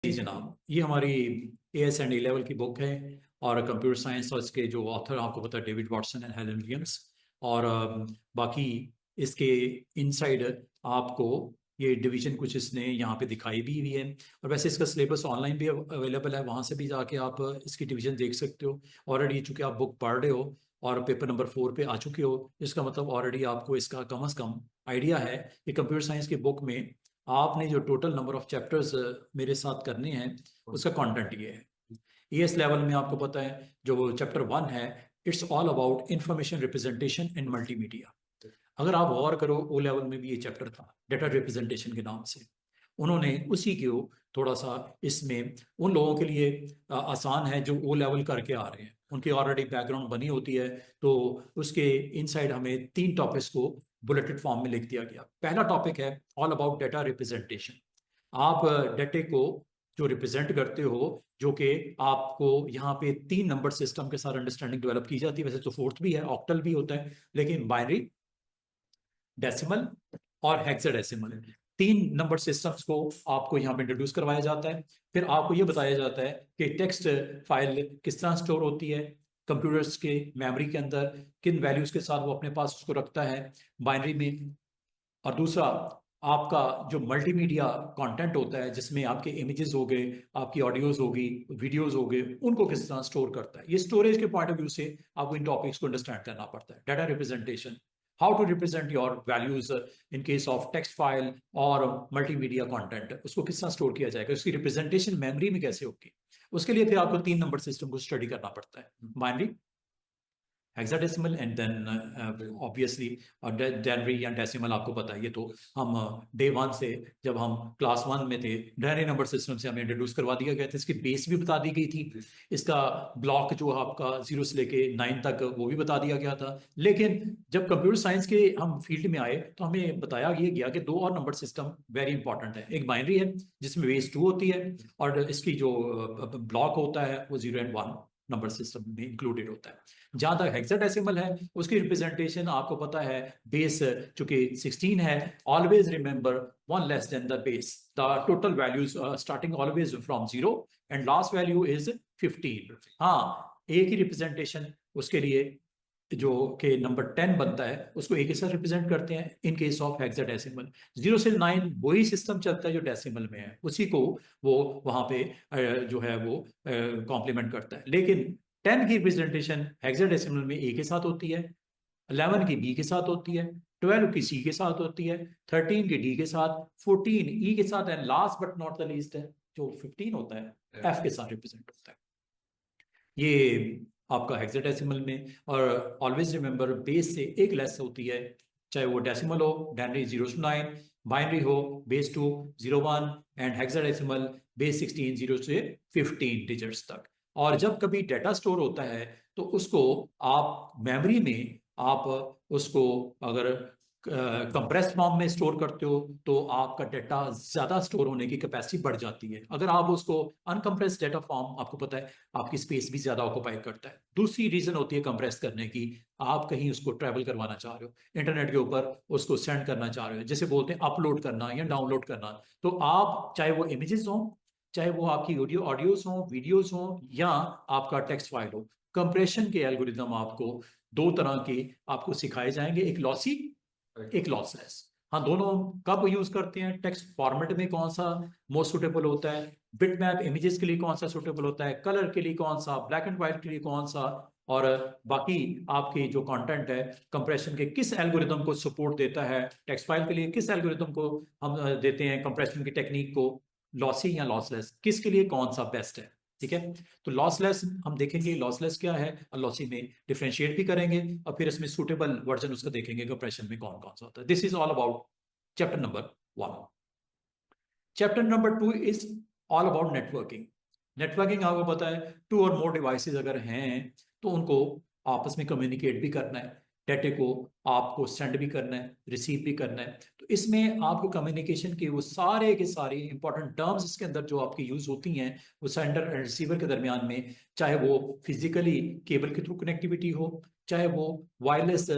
जी जनाब, ये हमारी एएस एंड ए लेवल की बुक है और कंप्यूटर साइंस, और इसके जो ऑथर आपको पता है David Watson and Helen Williams. और बाकी इसके इनसाइड आपको ये डिवीजन कुछ इसने यहाँ पे दिखाई भी हुई है। और वैसे इसका सिलेबस ऑनलाइन भी अवेलेबल है, वहाँ से भी जाके आप इसकी डिवीजन देख सकते हो। ऑलरेडी चूंकि आप बुक पढ़ रहे हो और पेपर नंबर 4 पे आ चुके हो, इसका मतलब ऑलरेडी आपको इसका कम से कम आइडिया है कि कंप्यूटर साइंस की बुक में आपने जो टोटल नंबर ऑफ चैप्टर्स मेरे साथ करने हैं उसका कंटेंट ये है। ईएस लेवल में आपको पता है जो चैप्टर 1 है, it's all about information representation in multimedia. अगर आप गौर करो, ओ लेवल में भी ये चैप्टर था डेटा रिप्रेजेंटेशन के नाम से। उन्होंने उसी को थोड़ा सा इसमें उन लोगों के लिए आसान है जो ओ लेवल करके आ रहे हैं, उनकी ऑलरेडी बैकग्राउंड बनी होती है। तो उसके इनसाइड हमें 3 टॉपिक्स को बुलेटेड फॉर्म में लिख दिया गया। पहला टॉपिक है ऑल अबाउट डेटा रिप्रेजेंटेशन। आप डेटे को जो रिप्रेजेंट करते हो, जो कि आपको यहाँ पे 3 नंबर सिस्टम के साथ अंडरस्टैंडिंग डेवलप की जाती है। वैसे तो 4th भी है, ऑक्टल भी होता है, लेकिन बाइनरी, डेसिमल और हेक्साडेसिमल, 3 नंबर सिस्टम्स को आपको यहाँ पे इंट्रोड्यूस करवाया जाता है। फिर आपको ये बताया जाता है कि टेक्स्ट फाइल किस तरह स्टोर होती है कंप्यूटर्स के मेमोरी के अंदर, किन वैल्यूज के साथ वो अपने पास उसको रखता है बाइनरी में। और दूसरा, आपका जो मल्टीमीडिया कंटेंट होता है जिसमें आपके इमेजेस हो गए, आपकी ऑडियोज होगी, वीडियोस हो गए, उनको किस तरह स्टोर करता है। ये स्टोरेज के पॉइंट ऑफ व्यू से आपको इन टॉपिक्स को अंडरस्टैंड करना पड़ता है। Data representation, how to represent your values in case of text file और मल्टीमीडिया कंटेंट, उसको किस तरह स्टोर किया जाएगा, उसकी रिप्रेजेंटेशन मेमोरी में कैसे होगी। उसके लिए फिर आपको 3 नंबर सिस्टम को स्टडी करना पड़ता है, binary, hexadecimal and then obviously denary या डेसिमल। आपको पता है, ये तो हम डे 1 से, जब हम क्लास 1 में थे, डेनरी नंबर सिस्टम से हमें इंट्रोड्यूस करवा दिया गया था। इसकी बेस भी बता दी गई थी, इसका ब्लॉक जो आपका 0 से लेके 9 तक वो भी बता दिया गया था। लेकिन जब कंप्यूटर साइंस के हम फील्ड में आए तो हमें बताया ये गया कि 2 और नंबर सिस्टम वेरी इंपॉर्टेंट है। एक बाइनरी है जिसमें बेस 2 होती है, और इसकी जो ब्लॉक होता है वो 0 एंड 1 नंबर सिस्टम में इंक्लूडेड होता है। जहां तक हेक्साडेसिमल है, उसकी रिप्रेजेंटेशन आपको पता है, बेस चूंकि 16 है, always remember 1 less than the base, the total values starting always from 0 and last value is 15। हाँ, एक ही रिप्रेजेंटेशन उसके लिए जो कि नंबर 10 बनता है उसको एक के साथ रिप्रेजेंट करते हैं इन केस ऑफ हेक्साडेसिमल। 0 से 9 वही सिस्टम चलता है जो डेसिमल में है, उसी को वो वहां पे जो है वो कॉम्प्लीमेंट करता है। लेकिन 10 की रिप्रेजेंटेशन हेक्साडेसिमल में ए के साथ होती है, 11 की बी के साथ होती है, 12 की सी के साथ होती है, 13 की डी के साथ, 14 ई के साथ, and last but not the least है जो 15 होता है एफ के साथ रिप्रेजेंट होता है। ये आपका हेक्साडेसिमल में। और ऑलवेज रिमेंबर, बेस से एक लेस होती है, चाहे वो डेसिमल हो, डेनरी 0 to 9, बाइनरी हो बेस 2 0 1, एंड हेक्साडेसिमल बेस 16 0 से 15 डिजिट्स तक। और जब कभी डेटा स्टोर होता है तो उसको आप मेमोरी में, आप उसको अगर कंप्रेस्ड फॉर्म में स्टोर करते हो तो आपका डेटा ज्यादा स्टोर होने की कैपेसिटी बढ़ जाती है। अगर आप उसको अनकंप्रेस्ड डेटा फॉर्म, आपको पता है आपकी स्पेस भी ज्यादा ऑक्यूपाई करता है। दूसरी रीजन होती है कंप्रेस करने की, आप कहीं उसको ट्रैवल करवाना चाह रहे हो, इंटरनेट के ऊपर उसको सेंड करना चाह रहे हो, जैसे बोलते हैं अपलोड करना या डाउनलोड करना। तो आप चाहे वो इमेजेस हो, चाहे वो आपकी ऑडियोज हो, वीडियोज हो, या आपका टेक्स्ट फाइल हो, कंप्रेशन के एल्गोरिदम आपको 2 तरह के आपको सिखाए जाएंगे, एक लॉसी, एक लॉसलेस। हाँ, दोनों कब यूज करते हैं, टेक्स्ट फॉर्मेट में कौन सा मोस्ट सुटेबल होता है, बिटमैप इमेजेस के लिए कौन सा सुटेबल होता है, कलर के लिए कौन सा, ब्लैक एंड व्हाइट के लिए कौन सा, और बाकी आपकी जो कंटेंट है कंप्रेशन के किस एल्गोरिदम को सपोर्ट देता है, टेक्स्ट फाइल के लिए किस एल्गोरिदम को हम देते हैं कंप्रेशन की टेक्निक को, लॉसी या लॉसलेस, किसके लिए कौन सा बेस्ट है। ठीक है, तो लॉसलेस हम देखेंगे, लॉसलेस क्या है, और लॉसी में डिफरेंशिएट भी करेंगे, और फिर इसमें सूटेबल वर्जन उसका देखेंगे कंप्रेशन में कौन कौन सा होता है। This is all about chapter number 1। Chapter number 2 is all about networking. Networking आपको पता है, 2 और मोर डिवाइसेस अगर हैं तो उनको आपस में कम्युनिकेट भी करना है, डेटे को आपको सेंड भी करना है, रिसीव भी करना है। तो इसमें आपको कम्युनिकेशन के वो सारे के सारे इंपॉर्टेंट टर्म्स इसके अंदर जो आपकी यूज होती हैं वो सेंडर एंड रिसीवर के दरमियान में, चाहे वो फिजिकली केबल के थ्रू कनेक्टिविटी हो, चाहे वो वायरलेस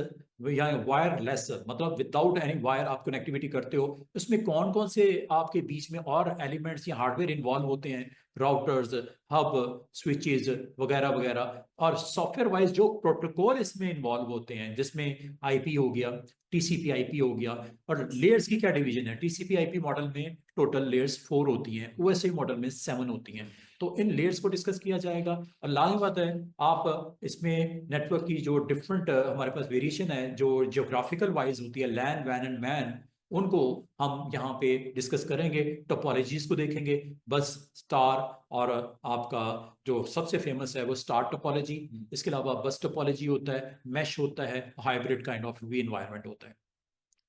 या वायरलेस मतलब विदाउट एनी वायर आप कनेक्टिविटी करते हो, उसमें कौन कौन से आपके बीच में और एलिमेंट्स या हार्डवेयर इन्वॉल्व होते हैं, राउटर्स, हब, स्विचेस वगैरह वगैरह। और सॉफ्टवेयर वाइज जो प्रोटोकॉल इसमें इन्वॉल्व होते हैं, जिसमें आईपी हो गया, टीसीपी आईपी हो गया। और लेयर्स की क्या डिवीजन है, टीसीपी आईपी मॉडल में टोटल लेयर्स 4 होती हैं, ओएसआई मॉडल में 7 होती हैं। तो इन लेयर्स को डिस्कस किया जाएगा। और लाजमी बात है, आप इसमें नेटवर्क की जो डिफरेंट हमारे पास वेरिएशन है जो जियोग्राफिकल वाइज होती है, लैन वैन एंड मैन, उनको हम यहाँ पे डिस्कस करेंगे। टोपोलॉजीज को देखेंगे, बस, स्टार, और आपका जो सबसे फेमस है वो स्टार टोपोलॉजी। इसके अलावा बस टोपोलॉजी होता है, मैश होता है, hybrid kind of we environment होता है।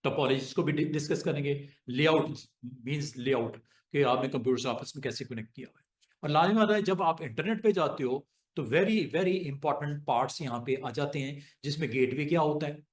टोपोलॉजीज को भी डिस्कस करेंगे। लेआउट मींस लेआउट, कि आपने कंप्यूटर से आपस में कैसे कनेक्ट किया हुआ है। और लाजमी बात है, जब आप इंटरनेट पे जाते हो तो वेरी वेरी इंपॉर्टेंट पार्ट्स यहाँ पे आ जाते हैं, जिसमें गेटवे क्या होता है,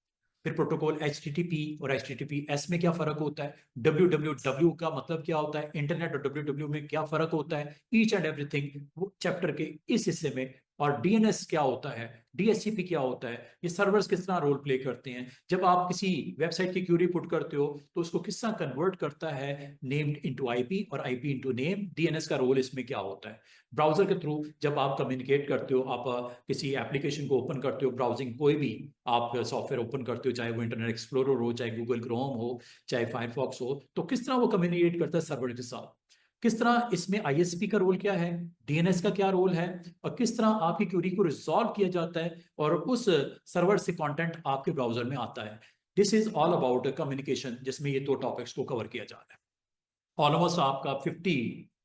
फिर प्रोटोकॉल HTTP और HTTPS में क्या फर्क होता है, WWW का मतलब क्या होता है, इंटरनेट और WWW में क्या फर्क होता है, ईच एंड एवरीथिंग वो चैप्टर के इस हिस्से में। और DNS क्या होता है, DHCP क्या होता है, ये सर्वर्स किस तरह रोल प्ले करते हैं, जब आप किसी वेबसाइट की क्यूरी पुट करते हो तो उसको किस तरह कन्वर्ट करता है नेम्ड इनटू आईपी और आईपी इनटू नेम, DNS का रोल इसमें क्या होता है। ब्राउजर के थ्रू जब आप कम्युनिकेट करते हो, आप किसी एप्लीकेशन को ओपन करते हो, ब्राउजिंग कोई भी आप सॉफ्टवेयर ओपन करते हो, चाहे वो इंटरनेट एक्सप्लोरर हो, चाहे गूगल क्रोम हो, चाहे फायरफॉक्स हो, तो किस तरह वो कम्युनिकेट करता है सर्वर के साथ, किस तरह इसमें आईएसपी का रोल क्या है, डीएनएस का क्या रोल है, और किस तरह आपकी क्यूरी को रिजॉल्व किया जाता है और उस सर्वर से कंटेंट आपके ब्राउजर में आता है। This is all about communication, जिसमें ये 2 टॉपिक्स को कवर किया जा रहा है। ऑलमोस्ट आपका 50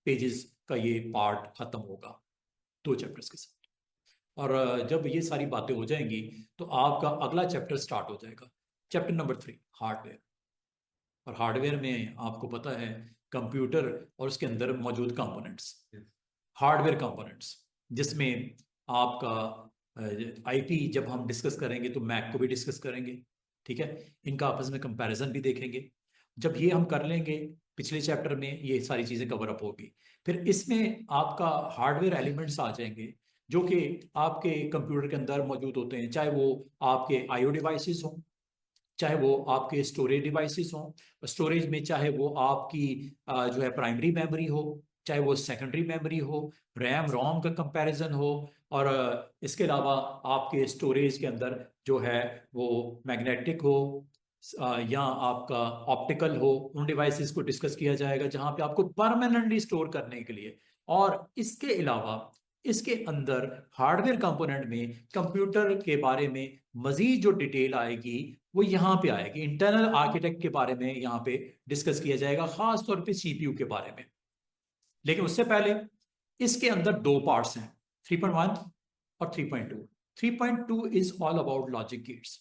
पेजेस का ये पार्ट खत्म होगा 2 चैप्टर्स के साथ। और जब ये सारी बातें हो जाएंगी तो आपका अगला चैप्टर स्टार्ट हो जाएगा, चैप्टर नंबर 3, हार्डवेयर। और हार्डवेयर में आपको पता है कंप्यूटर और उसके अंदर मौजूद कंपोनेंट्स, हार्डवेयर कंपोनेंट्स, जिसमें आपका आईपी जब हम डिस्कस करेंगे तो मैक को भी डिस्कस करेंगे, ठीक है, इनका आपस में कंपैरिजन भी देखेंगे। जब ये हम कर लेंगे, पिछले चैप्टर में ये सारी चीज़ें कवर अप होगी, फिर इसमें आपका हार्डवेयर एलिमेंट्स आ जाएंगे जो कि आपके कंप्यूटर के अंदर मौजूद होते हैं, चाहे वो आपके आईओ डिवाइसेस हों, चाहे वो आपके स्टोरेज डिवाइसेस हों, स्टोरेज में चाहे वो आपकी जो है प्राइमरी मेमोरी हो, चाहे वो सेकेंडरी मेमोरी हो, रैम रोम का कंपैरिजन हो, और इसके अलावा आपके स्टोरेज के अंदर जो है वो मैग्नेटिक हो या आपका ऑप्टिकल हो, उन डिवाइसेस को डिस्कस किया जाएगा जहां पे आपको परमानेंटली स्टोर करने के लिए। और इसके अलावा इसके अंदर हार्डवेयर कंपोनेंट में कंप्यूटर के बारे में मजीद जो डिटेल आएगी वो यहाँ पे आएगी, इंटरनल आर्किटेक्ट के बारे में यहाँ पे डिस्कस किया जाएगा, खास तौर पे सीपीयू के बारे में। लेकिन उससे पहले इसके अंदर 2 पार्ट्स हैं, 3.1 और 3.2। 3.2 is all about logic gates,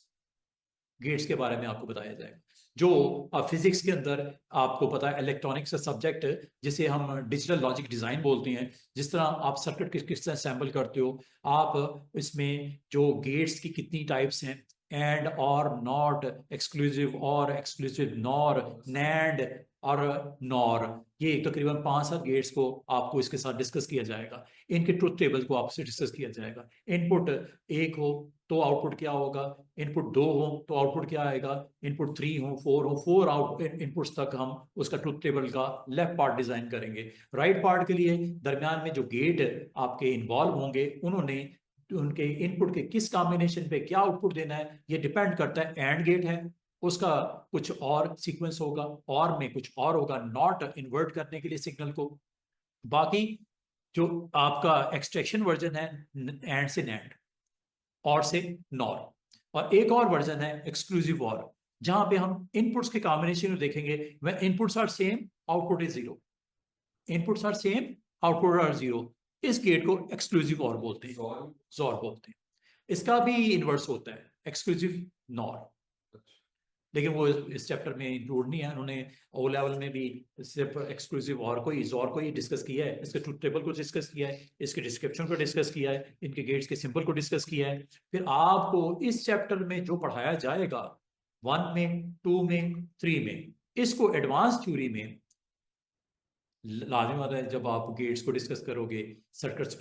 gates के बारे में आपको बताया जाएगा। जो फिजिक्स के अंदर आपको पता है इलेक्ट्रॉनिक्स का सब्जेक्ट जिसे हम डिजिटल लॉजिक डिजाइन बोलते हैं, जिस तरह आप सर्किट किस तरह असेंबल करते हो, आप इसमें जो गेट्स की कितनी टाइप्स हैं, एंड और नॉट, एक्सक्लूसिव और एक्सक्लूसिव नॉर, नैंड और नॉर, ये तकरीबन 5-7 गेट्स को आपको इसके साथ डिस्कस किया जाएगा। इनके ट्रुथ टेबल को आपसे डिस्कस किया जाएगा। इनपुट 1 हो तो आउटपुट क्या होगा, इनपुट 2 हो तो आउटपुट क्या आएगा, इनपुट 3 हो, 4 हो, 4 आउट इनपुट्स तक हम उसका ट्रुथ टेबल का लेफ्ट पार्ट डिजाइन करेंगे। राइट पार्ट के लिए दरमियान में जो गेट आपके इन्वॉल्व होंगे, उन्होंने उनके इनपुट के किस कॉम्बिनेशन पे क्या आउटपुट देना है, ये डिपेंड करता है। एंड गेट है, उसका कुछ और सीक्वेंस होगा, और में कुछ और होगा, नॉट इन्वर्ट करने के लिए सिग्नल को। बाकी जो आपका एक्सट्रैक्शन वर्जन है एंड से नैंड, और से नॉर, और एक और वर्जन है एक्सक्लूसिव और, जहां पे हम इनपुट्स के कॉम्बिनेशन देखेंगे। When inputs are same output is 0, inputs are same output are 0, इस गेट को एक्सक्लूसिव और बोलते हैं, जोर बोलते हैं। इसका भी इनवर्स होता है एक्सक्लूसिव नॉर, लेकिन वो इस चैप्टर में इंक्लूड नहीं है। उन्होंने ओ लेवल में भी सिर्फ एक्सक्लूसिव और कोई जोर को ही डिस्कस किया है, इसके ट्रुथ टेबल को डिस्कस किया है, इसके डिस्क्रिप्शन को डिस्कस किया है, इनके गेट्स के सिंबल को डिस्कस किया है। फिर आपको इस चैप्टर में जो पढ़ाया जाएगा 1 में, 2 में, 3 में। इसको एडवांस थ्योरी में लाजमी होता है, जब आप गेट्स को डिस्कस करोगे, सर्किट्स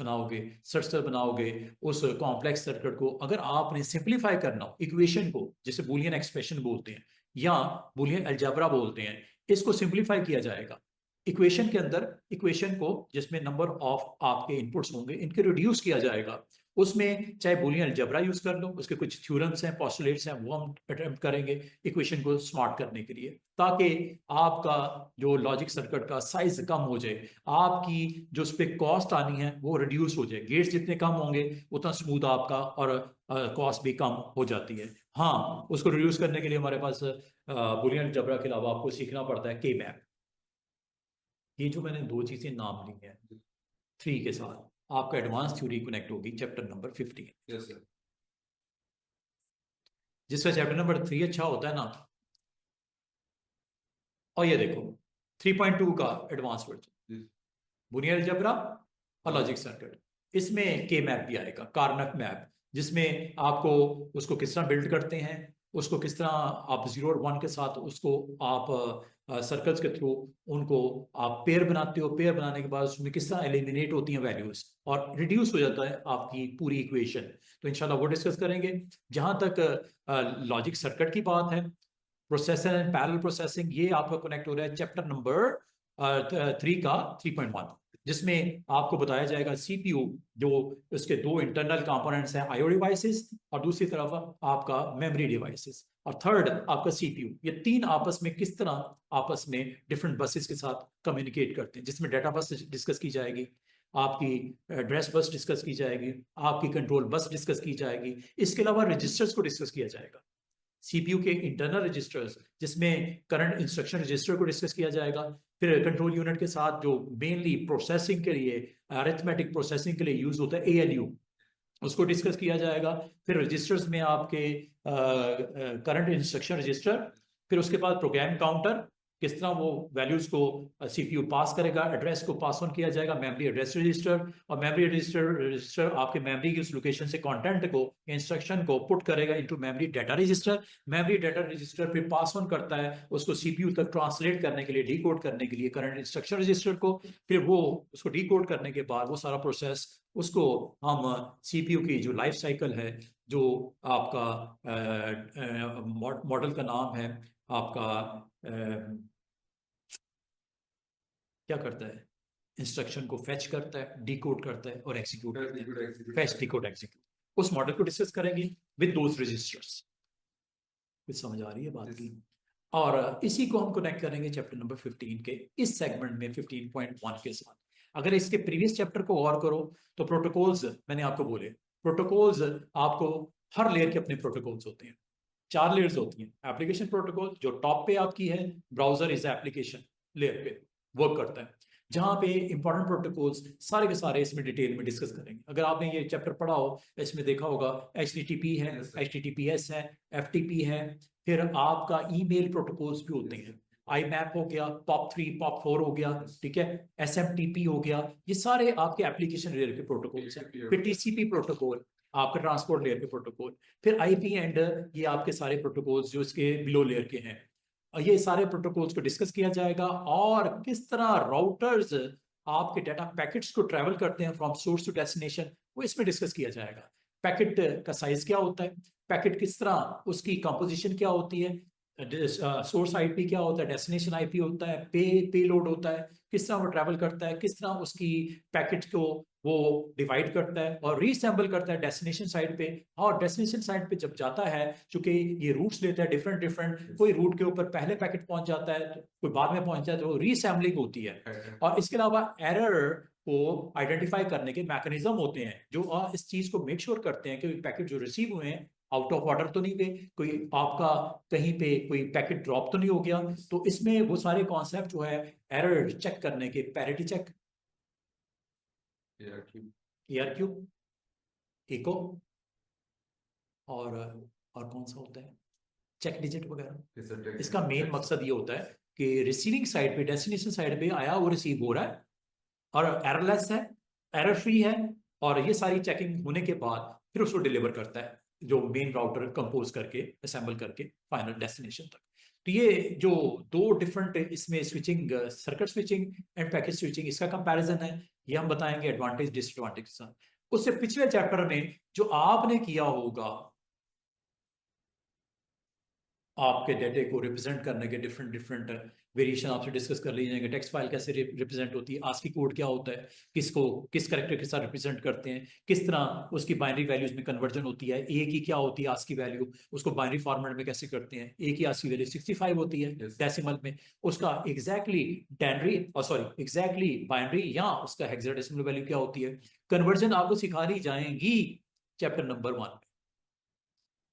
बनाओगे, उस कॉम्प्लेक्स सर्किट को अगर आपने सिंप्लीफाई करना हो, इक्वेशन को, जैसे बूलियन एक्सप्रेशन बोलते हैं या बूलियन अलजेब्रा बोलते हैं, इसको सिंप्लीफाई किया जाएगा इक्वेशन के अंदर। इक्वेशन को जिसमें नंबर ऑफ आपके इनपुट्स होंगे, इनके रिड्यूस किया जाएगा। उसमें चाहे बूलियन अलजेब्रा यूज कर लो, उसके कुछ थ्योरम्स हैं, पोस्टुलेट्स हैं, वो हम अटेम्प्ट करेंगे इक्वेशन को स्मार्ट करने के लिए, ताकि आपका जो लॉजिक सर्किट का साइज कम हो जाए, आपकी जो उस पर कॉस्ट आनी है वो रिड्यूस हो जाए। गेट्स जितने कम होंगे उतना स्मूथ आपका और कॉस्ट भी कम हो जाती है। हाँ, उसको रिड्यूस करने के लिए हमारे पास बूलियन अलजेब्रा के अलावा आपको सीखना पड़ता है के मैप। ये जो मैंने दो चीजें नाम ली हैं 3 के साथ, आपका एडवांस थ्योरी कनेक्ट होगी चैप्टर नंबर 15। Yes sir. जिसका चैप्टर नंबर 3 अच्छा होता है ना। और ये देखो 3.2 का एडवांस वर्जन, बुनियादी अलजेब्रा और लॉजिक सर्किट। इसमें के मैप भी आएगा, कार्नक मैप, जिसमें आपको उसको किस तरह बिल्ड करते हैं, उसको किस तरह आप 0 और 1 के साथ उसको आप सर्कल्स के थ्रू उनको आप पेयर बनाते हो। पेयर बनाने के बाद उसमें किस तरह एलिमिनेट होती हैं वैल्यूज और रिड्यूस हो जाता है आपकी पूरी इक्वेशन। तो इंशाल्लाह वो डिस्कस करेंगे। जहां तक लॉजिक सर्किट की बात है, प्रोसेसर एंड पैरेलल प्रोसेसिंग, ये आपका कनेक्ट हो रहा है चैप्टर नंबर 3 का 3.1, जिसमें आपको बताया जाएगा सीपीयू, जो उसके दो इंटरनल कंपोनेंट्स हैं, आईओ डिवाइसेस, और दूसरी तरफ आपका मेमोरी डिवाइसेस, और थर्ड आपका सीपीयू। ये तीन आपस में किस तरह आपस में डिफरेंट बसेस के साथ कम्युनिकेट करते हैं, जिसमें डाटा बस डिस्कस की जाएगी, आपकी एड्रेस बस डिस्कस की जाएगी, आपकी कंट्रोल बस डिस्कस की जाएगी। इसके अलावा रजिस्टर्स को डिस्कस किया जाएगा, सीपीयू के इंटरनल रजिस्टर्स, जिसमें करंट इंस्ट्रक्शन रजिस्टर को डिस्कस किया जाएगा। फिर कंट्रोल यूनिट के साथ जो मेनली प्रोसेसिंग के लिए, अरिथमेटिक प्रोसेसिंग के लिए यूज होता है, एएलयू, उसको डिस्कस किया जाएगा। फिर रजिस्टर्स में आपके करंट इंस्ट्रक्शन रजिस्टर, फिर उसके बाद प्रोग्राम काउंटर, किस तरह वो वैल्यूज को सीपीयू पास करेगा, एड्रेस को पास ऑन किया जाएगा, मेमोरी एड्रेस रजिस्टर, और मेमोरी रजिस्टर आपके मेमोरी की उस लोकेशन से कंटेंट को, इंस्ट्रक्शन को पुट करेगा into memory data register. Memory data register फिर पास ऑन करता है उसको सीपीयू तक ट्रांसलेट करने के लिए, डीकोड करने के लिए करंट इंस्ट्रक्शन रजिस्टर को। फिर वो उसको डीकोड करने के बाद वो सारा प्रोसेस, उसको हम सीपीयू की जो लाइफ साइकिल है, जो आपका मॉडल का नाम है आपका क्या करता है, इंस्ट्रक्शन को फेच करता है, डिकोड करता है और एग्जीक्यूट करता है, फेच डिकोड एग्जीक्यूट। उस मॉडल को डिस्कस करेंगे विद दोस रजिस्टर्स। कुछ समझ आ रही है बात की? और इसी को हम कनेक्ट करेंगे चैप्टर नंबर 15 के इस सेगमेंट में 15.1 के साथ। अगर इसके प्रीवियस चैप्टर को गौर करो तो प्रोटोकॉल्स मैंने आपको बोले, प्रोटोकॉल्स आपको हर लेयर के अपने प्रोटोकॉल्स होते हैं। 4 लेयर्स होती हैं। एप्लीकेशन प्रोटोकॉल जो टॉप पे आपकी है, ब्राउजर इज एप्लीकेशन लेयर पे वर्क करता है, जहां पे इंपॉर्टेंट प्रोटोकॉल्स सारे के सारे इसमें डिटेल में डिस्कस करेंगे। अगर आपने ये चैप्टर पढ़ा हो, इसमें देखा होगा HTTP है, HTTPS है, FTP है, फिर आपका ईमेल प्रोटोकॉल्स भी होते हैं, IMAP हो गया, POP3 POP4 हो गया, ठीक है, SMTP हो गया, ये सारे आपके एप्लीकेशन लेयर के प्रोटोकॉल्स हैं। फिर TCP प्रोटोकॉल आपका ट्रांसपोर्ट लेयर के प्रोटोकॉल, फिर IP एंड ये आपके सारे प्रोटोकॉल्स जो इसके बिलो लेयर के हैं। और ये सारे प्रोटोकॉल्स को डिस्कस किया जाएगा, और किस तरह राउटर्स आपके डाटा पैकेट्स को ट्रैवल करते हैं फ्रॉम सोर्स टू डेस्टिनेशन, वो इसमें डिस्कस किया जाएगा। पैकेट का साइज क्या होता है, पैकेट किस तरह, उसकी कंपोजिशन क्या होती है, सोर्स आईपी क्या होता है, डेस्टिनेशन आईपी होता है, पे लोड होता है, किस तरह वो ट्रैवल करता है, किस तरह उसकी पैकेट को वो डिवाइड करता है और रीअसेंबल करता है डेस्टिनेशन साइड पे। और डेस्टिनेशन साइड पे जब जाता है, चूंकि ये रूट्स लेता है डिफरेंट डिफरेंट, कोई रूट के ऊपर पहले पैकेट पहुंच जाता है, कोई बाद में पहुंच जाता है, तो रीअसेंबलिंग होती है। और इसके अलावा एरर को आइडेंटिफाई करने के मैकेनिज्म होते हैं, जो इस चीज को मेक श्योर करते हैं कि पैकेट जो रिसीव हुए हैं आउट ऑफ ऑर्डर तो नहीं गए, कोई आपका कहीं पे कोई पैकेट ड्रॉप तो नहीं हो गया। तो इसमें वो सारे कॉन्सेप्ट जो है एरर चेक करने के, पैरिटी चेक, ARQ, इको, और कौन सा होता है, चेक डिजिट वगैरह। इसका मेन मकसद ये होता है कि रिसीविंग साइड पे, डेस्टिनेशन साइड पे आया, वो रिसीव हो रहा है और एररलेस है, एरर फ्री है, और ये सारी चेकिंग होने के बाद फिर उसको डिलीवर करता है। जो मेन राउटर कंपोज करके असेंबल करके फाइनल डेस्टिनेशन तक। तो ये जो दो डिफरेंट इसमें switching, circuit switching end packet switching, इसका कंपैरिजन है, ये हम बताएंगे एडवांटेज डिसएडवांटेज के साथ। उससे पिछले चैप्टर में जो आपने किया होगा, आपके डेटे को रिप्रेजेंट करने के डिफरेंट डिफरेंट वेरिएशन आपसे डिस्कस कर ली जाएंगे। टेक्स्ट फाइल कैसे रिप्रेजेंट होती है, आस्की कोड क्या होता है, किसको किस कैरेक्टर के साथ रिप्रेजेंट करते हैं, किस तरह उसकी बाइनरी वैल्यूज में कन्वर्जन होती है, ए की क्या होती है आस्की वैल्यू, उसको बाइनरी फॉर्मेट में कैसे करते हैं। ए की आस्की वैल्यू 65 होती है डेसिमल में, उसका एग्जैक्टली डेनरी सॉरी एग्जैक्टली बाइनरी या उसका हेक्साडेसिमल वैल्यू क्या होती है। कन्वर्जन आपको सिखा दी जाएंगी चैप्टर नंबर 1 में,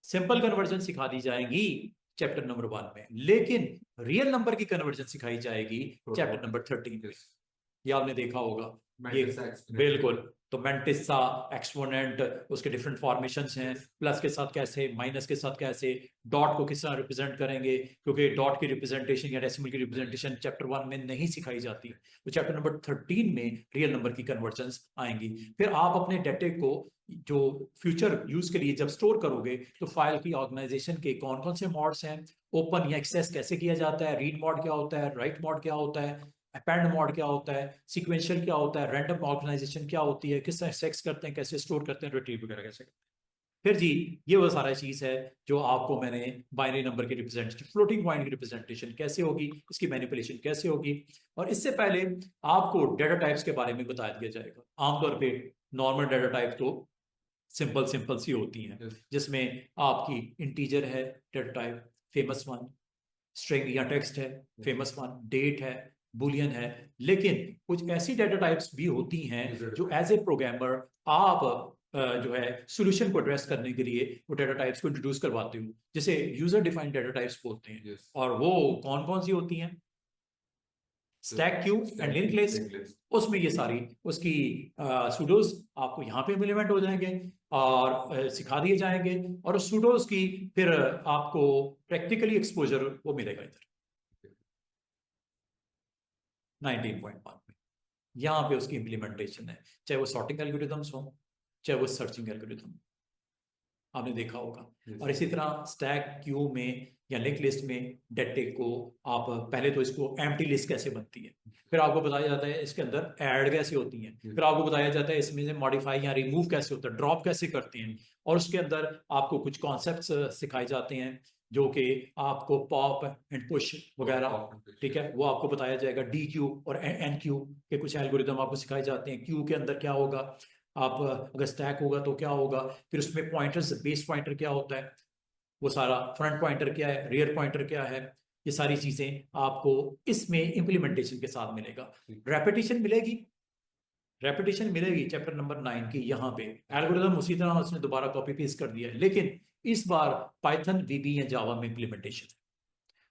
सिंपल कन्वर्जन सिखा दी जाएंगी चैप्टर नंबर 1 में, लेकिन रियल नंबर की कन्वर्जन सिखाई जाएगी चैप्टर नंबर 13 में। ये आपने देखा होगा ये, बिल्कुल। तो मेंटिसा एक्सपोनेंट, उसके डिफरेंट फॉर्मेशंस हैं, प्लस के साथ कैसे, माइनस के साथ कैसे, डॉट को किस तरह रिप्रेजेंट करेंगे, क्योंकि डॉट की रिप्रेजेंटेशन या डेसिमल की रिप्रेजेंटेशन चैप्टर 1 में नहीं सिखाई जाती, तो चैप्टर नंबर 13 में रियल नंबर की कन्वर्जन्स आएंगी। फिर आप अपने डेटे को जो फ्यूचर यूज के लिए जब स्टोर करोगे, तो फाइल की ऑर्गेनाइजेशन के कौन कौन से मॉड्स हैं, ओपन या एक्सेस कैसे किया जाता है, रीड मोड क्या होता है, राइट मोड क्या होता है, अपेंड मोड क्या होता है, सीक्वेंशियल क्या होता है, रैंडम ऑर्गेनाइजेशन क्या होती है, किस तरह सेक्स करते हैं, कैसे स्टोर करते हैं, रिट्रीव वगैरह कैसे करते हैं। फिर जी ये वो सारा चीज है जो आपको मैंने बाइनरी नंबर की रिप्रेजेंटेशन, फ्लोटिंग पॉइंट की रिप्रेजेंटेशन कैसे होगी, इसकी मैनिपुलेशन कैसे होगी। और इससे पहले आपको डेटा टाइप्स के बारे में बता दिया जाएगा। आमतौर पे नॉर्मल डेटा टाइप तो सिंपल सिंपल सी होती हैं, जिसमें आपकी इंटीजर है data type famous one, string या टेक्स्ट है फेमस वन, डेट है, बुलियन है। लेकिन कुछ ऐसी डेटा टाइप्स भी होती हैं जो एज ए प्रोग्रामर आप जो है सॉल्यूशन को एड्रेस करने के लिए वो डेटा टाइप्स को इंट्रोड्यूस करवाते हो, जैसे यूजर डिफाइंड डेटा टाइप्स बोलते हैं। और वो कौन कौन सी होती हैं, stack queue and link list. उसमें ये सारी उसकी सूडोज आपको यहाँ पे इम्प्लीमेंट हो जाएंगे और सिखा दिए जाएंगे, और उस सूडोज की फिर आपको प्रैक्टिकली एक्सपोजर वो मिलेगा इधर 19.1 में। यहाँ पे उसकी इम्प्लीमेंटेशन है, चाहे वो सॉर्टिंग एल्गोरिथम्स हो, चाहे वो सर्चिंग एल्गोरिथम, आपने देखा होगा। और इसी तरह स्टैक क्यू में या लिंक लिस्ट में डेटे को आप पहले तो इसको एम्प्टी लिस्ट कैसे बनती है, फिर आपको बताया जाता है इसके अंदर ऐड कैसे होती है, फिर आपको बताया जाता है इसमें से मॉडिफाई या रिमूव कैसे होता है, ड्रॉप कैसे करते हैं, और उसके अंदर आपको कुछ कॉन्सेप्ट्स सिखाए जाते हैं जो कि आपको पॉप एंड पुश वगैरह, ठीक है, वो आपको बताया जाएगा। डी क्यू और एन क्यू के कुछ एल्गोरिदम आपको सिखाए जाते हैं। क्यू के अंदर क्या होगा, आप अगर स्टैक होगा तो क्या होगा, फिर उसमें पॉइंटर्स, बेस पॉइंटर क्या होता है, वो सारा, फ्रंट पॉइंटर क्या है, रियर पॉइंटर क्या है, ये सारी चीजें आपको इसमें इंप्लीमेंटेशन के साथ मिलेगा। रेपिटेशन मिलेगी, रेपिटेशन मिलेगी चैप्टर नंबर 9 की। यहाँ पे एल्गोरिदम उसी तरह उसने दोबारा कॉपी पेस्ट कर दिया है, लेकिन इस बार पाइथन, वीबी या जावा में इंप्लीमेंटेशन।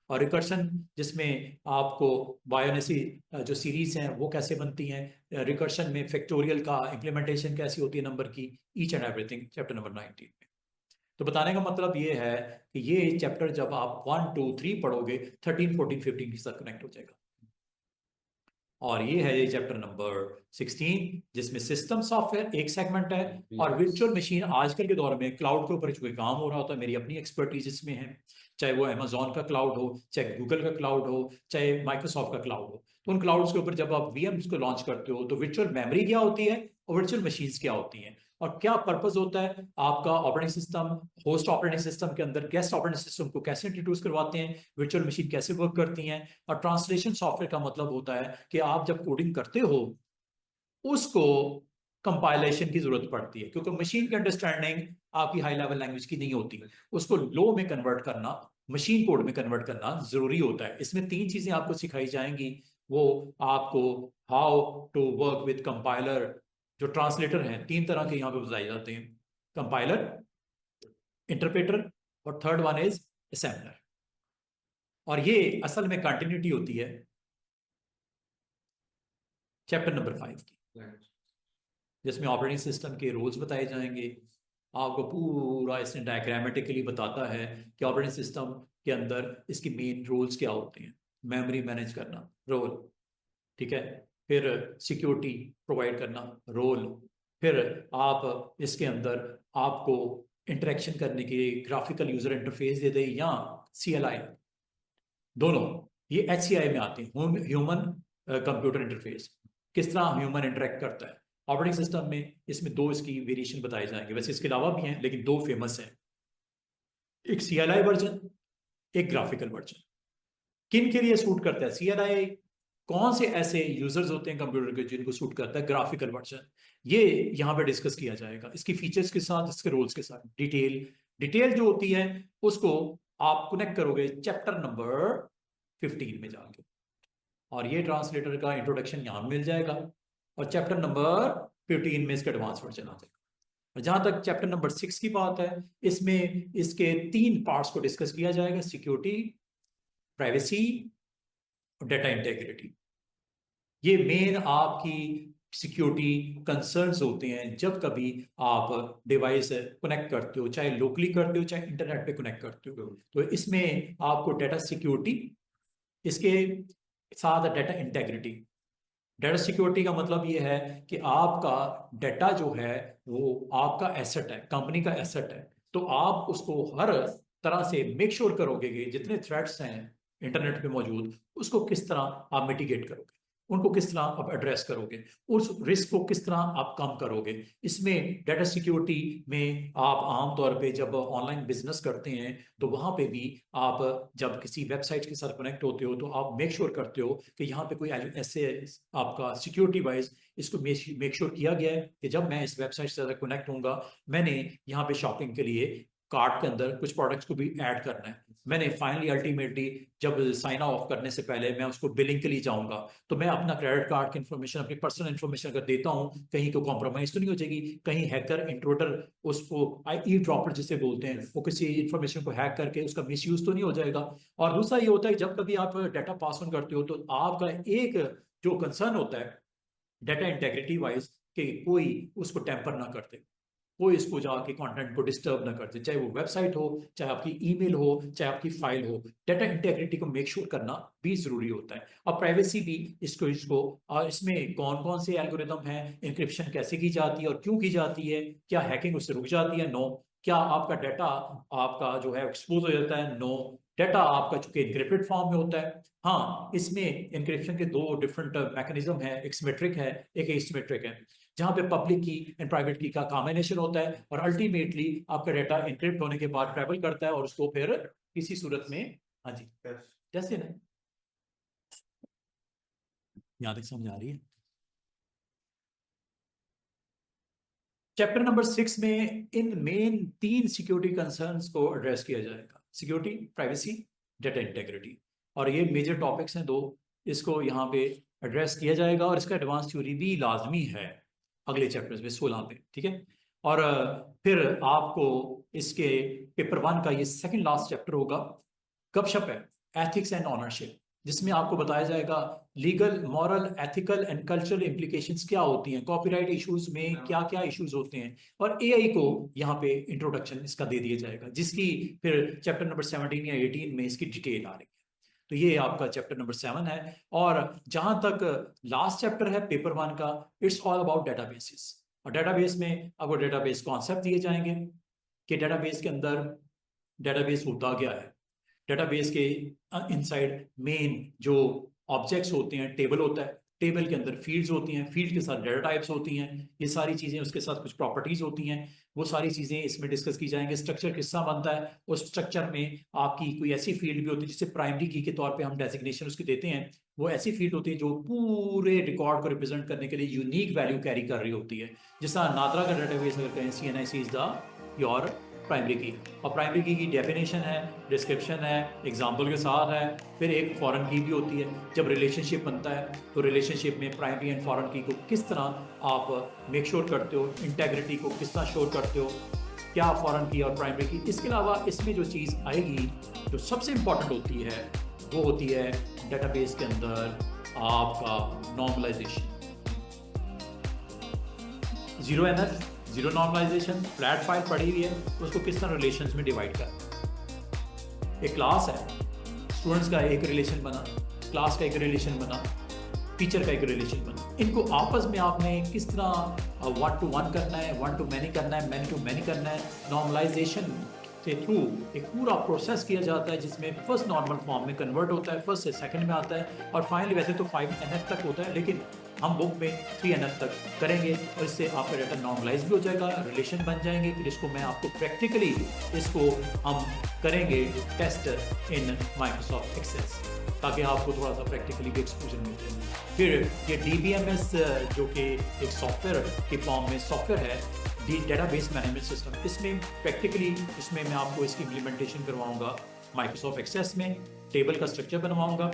और रिकर्शन जिसमें आपको बायोनेसी जो सीरीज हैं वो कैसे बनती हैं, रिकर्शन में फैक्टोरियल का इंप्लीमेंटेशन कैसी होती है नंबर की, each and everything chapter number 19 में। तो बताने का मतलब ये है कि ये चैप्टर जब आप 1 2 3 पढ़ोगे, 13 14 15 के साथ कनेक्ट हो जाएगा। और ये है ये चैप्टर नंबर 16, जिसमें सिस्टम सॉफ्टवेयर एक सेगमेंट है, और वर्चुअल मशीन आजकल के दौर में क्लाउड के ऊपर जो काम हो रहा होता है, मेरी अपनी एक्सपर्टीज इसमें है, चाहे वो अमेजोन का क्लाउड हो, चाहे गूगल का क्लाउड हो, चाहे माइक्रोसॉफ्ट का क्लाउड हो। तो उन क्लाउड्स के ऊपर जब आप वीएम्स को लॉन्च करते हो, तो वर्चुअल मेमोरी क्या होती है और वर्चुअल मशीन्स क्या होती हैं, और क्या पर्पस होता है, आपका operating system, host operating system के अंदर गेस्ट ऑपरेटिंग सिस्टम को कैसे इंट्रोड्यूस करवाते हैं, वर्चुअल मशीन कैसे वर्क करती हैं। और ट्रांसलेशन सॉफ्टवेयर का मतलब होता है कि आप जब कोडिंग करते हो उसको कंपाइलेशन की जरूरत पड़ती है, क्योंकि मशीन की अंडरस्टैंडिंग आपकी हाई लेवल लैंग्वेज की नहीं होती, उसको लो में कन्वर्ट करना, मशीन कोड में कन्वर्ट करना जरूरी होता है। इसमें 3 चीजें आपको सिखाई जाएंगी। वो आपको how to work with compiler, जो ट्रांसलेटर हैं 3 तरह के यहाँ पे बताए जाते हैं, कंपाइलर, इंटरप्रेटर, और थर्ड वन इज असेंबलर। और ये असल में कंटिन्यूटी होती है चैप्टर नंबर 5 की, जिसमें ऑपरेटिंग सिस्टम के रोल्स बताए जाएंगे। आपको पूरा इसने डायग्रामेटिकली बताता है कि ऑपरेटिंग सिस्टम के अंदर इसकी मेन रोल्स क्या होते हैं। मेमोरी मैनेज करना रोल, ठीक है, फिर सिक्योरिटी प्रोवाइड करना रोल, फिर आप इसके अंदर आपको इंटरेक्शन करने के ग्राफिकल यूजर इंटरफेस दे दे या CLI, दोनों ये HCI में आते हैं, ह्यूमन कंप्यूटर इंटरफेस। किस तरह ह्यूमन इंटरेक्ट करता है ऑपरेटिंग सिस्टम में, इसमें दो इसकी वेरिएशन बताए जाएंगे। वैसे इसके अलावा भी हैं लेकिन दो फेमस हैं, एक CLI वर्जन, एक ग्राफिकल वर्जन। किन के लिए सूट करता है CLI? कौन से ऐसे यूजर्स होते हैं कंप्यूटर के जिनको सूट करता है ग्राफिकल वर्जन? ये यहाँ पे डिस्कस किया जाएगा, इसकी फीचर्स के साथ, इसके रोल्स के साथ। डिटेल जो होती है उसको आप कनेक्ट करोगे चैप्टर नंबर 15 में जाके, और ये ट्रांसलेटर का इंट्रोडक्शन यहाँ मिल जाएगा, और चैप्टर नंबर 15 में इसका एडवांस वर्जन आ जाएगा। और जहां तक चैप्टर नंबर 6 की बात है, इसमें इसके 3 पार्ट्स को डिस्कस किया जाएगा: सिक्योरिटी, प्राइवेसी और डेटा इंटेग्रिटी। ये मेन आपकी सिक्योरिटी कंसर्न्स होते हैं जब कभी आप डिवाइस कनेक्ट करते हो, चाहे लोकली करते हो चाहे इंटरनेट पे कनेक्ट करते हो। तो इसमें आपको डेटा सिक्योरिटी, इसके साथ डेटा इंटेग्रिटी। डेटा सिक्योरिटी का मतलब ये है कि आपका डेटा जो है वो आपका एसेट है, कंपनी का एसेट है, तो आप उसको हर तरह से मेक श्योर करोगे कि जितने थ्रेट्स हैं इंटरनेट पे मौजूद, उसको किस तरह आप मिटिगेट करोगे, उनको किस तरह आप एड्रेस करोगे, उस रिस्क को किस तरह आप कम करोगे। इसमें डेटा सिक्योरिटी में आप आमतौर पे जब ऑनलाइन बिजनेस करते हैं तो वहां पे भी आप जब किसी वेबसाइट के साथ कनेक्ट होते हो तो आप मेक श्योर करते हो कि यहाँ पे कोई ऐसे आपका सिक्योरिटी वाइज इसको मेक श्योर किया गया है कि जब मैं इस वेबसाइट से कनेक्ट होऊंगा, मैंने यहाँ पे शॉपिंग के लिए कार्ट के अंदर कुछ प्रोडक्ट्स को भी ऐड करना है, मैंने फाइनली अल्टीमेटली जब साइन ऑफ करने से पहले मैं उसको बिलिंग के लिए जाऊंगा तो मैं अपना क्रेडिट कार्ड की इन्फॉर्मेशन, अपनी पर्सनल इन्फॉर्मेशन अगर देता हूं, कहीं को कॉम्प्रोमाइज तो नहीं हो जाएगी, कहीं हैकर इंट्रूडर उसको ई ड्रॉपर जिसे बोलते हैं, वो किसी इन्फॉर्मेशन को हैक करके उसका मिसयूज तो नहीं हो जाएगा। और दूसरा ये होता है जब कभी आप डाटा पास ऑन करते हो तो आपका एक जो कंसर्न होता है डाटा इंटेग्रिटी वाइज कि कोई उसको टेम्पर ना करते, कोई इसको जाके कंटेंट को डिस्टर्ब ना करते, चाहे वो वेबसाइट हो, चाहे आपकी ईमेल हो, चाहे आपकी फाइल हो। डाटा इंटेग्रिटी को मेक श्योर करना भी जरूरी होता है। और प्राइवेसी भी इसको और इसमें कौन कौन से एल्गोरिदम हैं, इंक्रिप्शन कैसे की जाती है और क्यों की जाती है, क्या हैकिंग उससे रुक जाती है, नो, क्या आपका डाटा आपका जो है एक्सपोज हो जाता है, नो, डाटा आपका चूंकि इनक्रिप्टेड फॉर्म में होता है। हाँ, इसमें इंक्रिप्शन के दो डिफरेंट मैकेनिज्म है, एक सिमेट्रिक है एक एसिमेट्रिक है, जहां पे पब्लिक की एंड प्राइवेट की का कॉम्बिनेशन होता है, और अल्टीमेटली आपका डाटा एन्क्रिप्ट होने के बाद ट्रैवल करता है और उसको फिर किसी सूरत में, हाँ जी जैसे ना यहां तक समझ आ रही है। चैप्टर नंबर 6 में इन मेन 3 सिक्योरिटी कंसर्न्स को एड्रेस किया जाएगा: सिक्योरिटी, प्राइवेसी, डाटा इंटेग्रिटी। और ये मेजर टॉपिक्स हैं दो, इसको यहाँ पे एड्रेस किया जाएगा, और इसका एडवांस थ्योरी भी लाजमी है अगले चैप्टर्स में 16 पे, ठीक है। और फिर आपको इसके पेपर 1 का ये सेकंड लास्ट चैप्टर होगा, गपशप है, एथिक्स एंड ऑनरशिप, जिसमें आपको बताया जाएगा legal, moral, ethical and cultural implications क्या होती हैं, कॉपीराइट इश्यूज में क्या क्या इश्यूज होते हैं, और एआई को यहाँ पे इंट्रोडक्शन इसका दे दिया जाएगा, जिसकी फिर चैप्टर नंबर 17 या 18 में इसकी डिटेल आ रही है। तो ये आपका चैप्टर नंबर 7 है। और जहां तक लास्ट चैप्टर है पेपर 1 का, इट्स ऑल अबाउट डेटाबेसेस। और डेटाबेस में आपको डेटाबेस कॉन्सेप्ट दिए जाएंगे कि डेटाबेस के अंदर डेटाबेस होता क्या है, डेटाबेस के इनसाइड मेन जो ऑब्जेक्ट्स होते हैं, टेबल होता है, टेबल के अंदर फील्ड्स होती हैं, फील्ड के साथ डेटा टाइप्स होती हैं, ये सारी चीजें, उसके साथ कुछ प्रॉपर्टीज होती हैं, वो सारी चीजें इसमें डिस्कस की जाएंगे। स्ट्रक्चर किसका बनता है, उस स्ट्रक्चर में आपकी कोई ऐसी फील्ड भी होती है जिसे प्राइमरी की के तौर पे हम डेजिग्नेशन उसकी देते हैं, वो ऐसी फील्ड होती है जो पूरे रिकॉर्ड को रिप्रेजेंट करने के लिए यूनिक वैल्यू कैरी कर रही होती है। जैसा नादरा का डेटाबेस अगर कहें, CNIC is the your primary की, और प्राइमरी की डेफिनेशन है, डिस्क्रिप्शन है, एग्जाम्पल के साथ है। फिर एक फॉरेन की भी होती है, जब रिलेशनशिप बनता है तो रिलेशनशिप में प्राइमरी एंड फॉरेन की को किस तरह आप मेक श्योर करते हो, इंटेग्रिटी को किस तरह श्योर करते हो, क्या फॉरेन की और प्राइमरी की। इसके अलावा इसमें जो चीज़ आएगी जो सबसे इंपॉर्टेंट होती है वो होती है डेटाबेस के अंदर आपका normalization, zero normalization. Flat file पड़ी हुई है, उसको किस तरह रिलेशंस में डिवाइड कर, एक क्लास है, स्टूडेंट्स का एक रिलेशन बना, क्लास का एक रिलेशन बना, टीचर का एक रिलेशन बना, इनको आपस में आपने किस तरह वन टू वन करना है, वन टू मैनी करना है, मैनी टू मैनी करना है। नॉर्मलाइजेशन के थ्रू एक पूरा प्रोसेस किया जाता है जिसमें फर्स्ट नॉर्मल फॉर्म में कन्वर्ट होता है, फर्स्ट से सेकंड में आता है और फाइनली वैसे तो 5NF तक होता है, लेकिन हम बुक में 3NF तक करेंगे और इससे आपका डाटा नॉर्मलाइज भी हो जाएगा, रिलेशन बन जाएंगे। फिर इसको मैं आपको प्रैक्टिकली इसको हम करेंगे टेस्ट इन माइक्रोसॉफ्ट एक्सेल ताकि आपको थोड़ा सा प्रैक्टिकली भी एक्सपोजर मिल जाए। फिर ये DBMS जो कि एक सॉफ्टवेयर के फॉर्म में सॉफ्टवेयर है, डेटाबेस मैनेजमेंट सिस्टम, इसमें प्रैक्टिकली इसमें मैं आपको इसकी इम्प्लीमेंटेशन करवाऊंगा माइक्रोसॉफ्ट एक्सेस में। टेबल का स्ट्रक्चर बनवाऊंगा,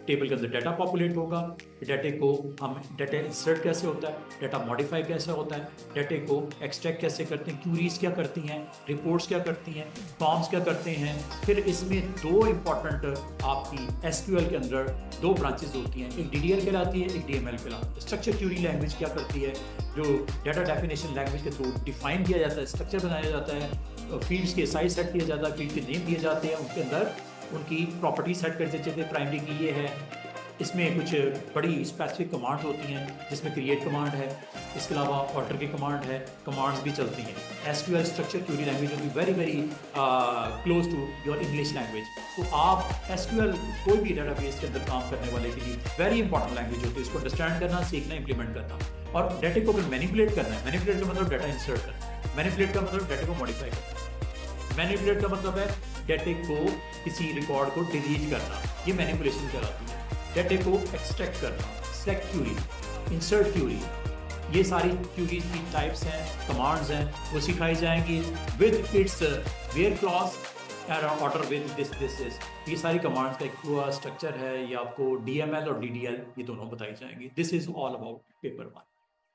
टेबल के अंदर डाटा पॉपुलेट होगा, डाटे को हम डाटा इंसर्ट कैसे होता है, डाटा मॉडिफाई कैसे होता है, डाटे को एक्सट्रैक्ट कैसे करते हैं, क्यूरीज क्या करती हैं, रिपोर्ट्स क्या करती हैं, फॉर्म्स क्या करते हैं। फिर इसमें दो इंपॉर्टेंट आपकी SQL के अंदर दो ब्रांचेज होती हैं, एक DDL कहलाती है, एक DML कहलाती है। स्ट्रक्चर क्यूरी लैंग्वेज क्या करती है, जो डाटा डेफिनेशन लैंग्वेज के थ्रू डिफाइन किया जाता है, स्ट्रक्चर बनाया जाता है, फील्ड्स के साइज सेट किया जाता है, फील्ड के नेम दिए जाते हैं, उनके अंदर उनकी प्रॉपर्टी सेट कर देते थे, प्राइमरी की ये है। इसमें कुछ बड़ी स्पेसिफिक कमांड्स होती हैं जिसमें क्रिएट कमांड है, इसके अलावा ऑर्डर की कमांड है, कमांड्स भी चलती हैं। SQL स्ट्रक्चर क्यूरी लैंग्वेज होती है very very close to your English language. तो आप SQL कोई भी डेटाबेस के अंदर काम करने वाले के लिए वेरी इंपॉर्टेंट लैंग्वेज होती है, इसको अंडरस्टैंड करना, सीखना, इंप्लीमेंट करना। और डाटा को अगर मैनिपुलेट करना है, मैनिपुलेट का मतलब डाटा इंसर्ट करना, मैनिपुलेट का मतलब डाटा को मॉडिफाई करना, मैनिपुलेट का मतलब है डाटे को किसी रिकॉर्ड को डिलीट करना, ये मैनिपुलेशन कहलाती है। डाटे को एक्सट्रैक्ट करना, सेलेक्ट क्यूरी, इंसर्ट क्यूरी, ये सारी क्यूरीज की टाइप्स हैं, कमांड्स हैं, वो सिखाई जाएंगी with its where clause order with this is. ये सारी कमांड्स का एक पूरा स्ट्रक्चर है, ये आपको DML और DDL ये दोनों बताई जाएंगी। This is all about paper 1।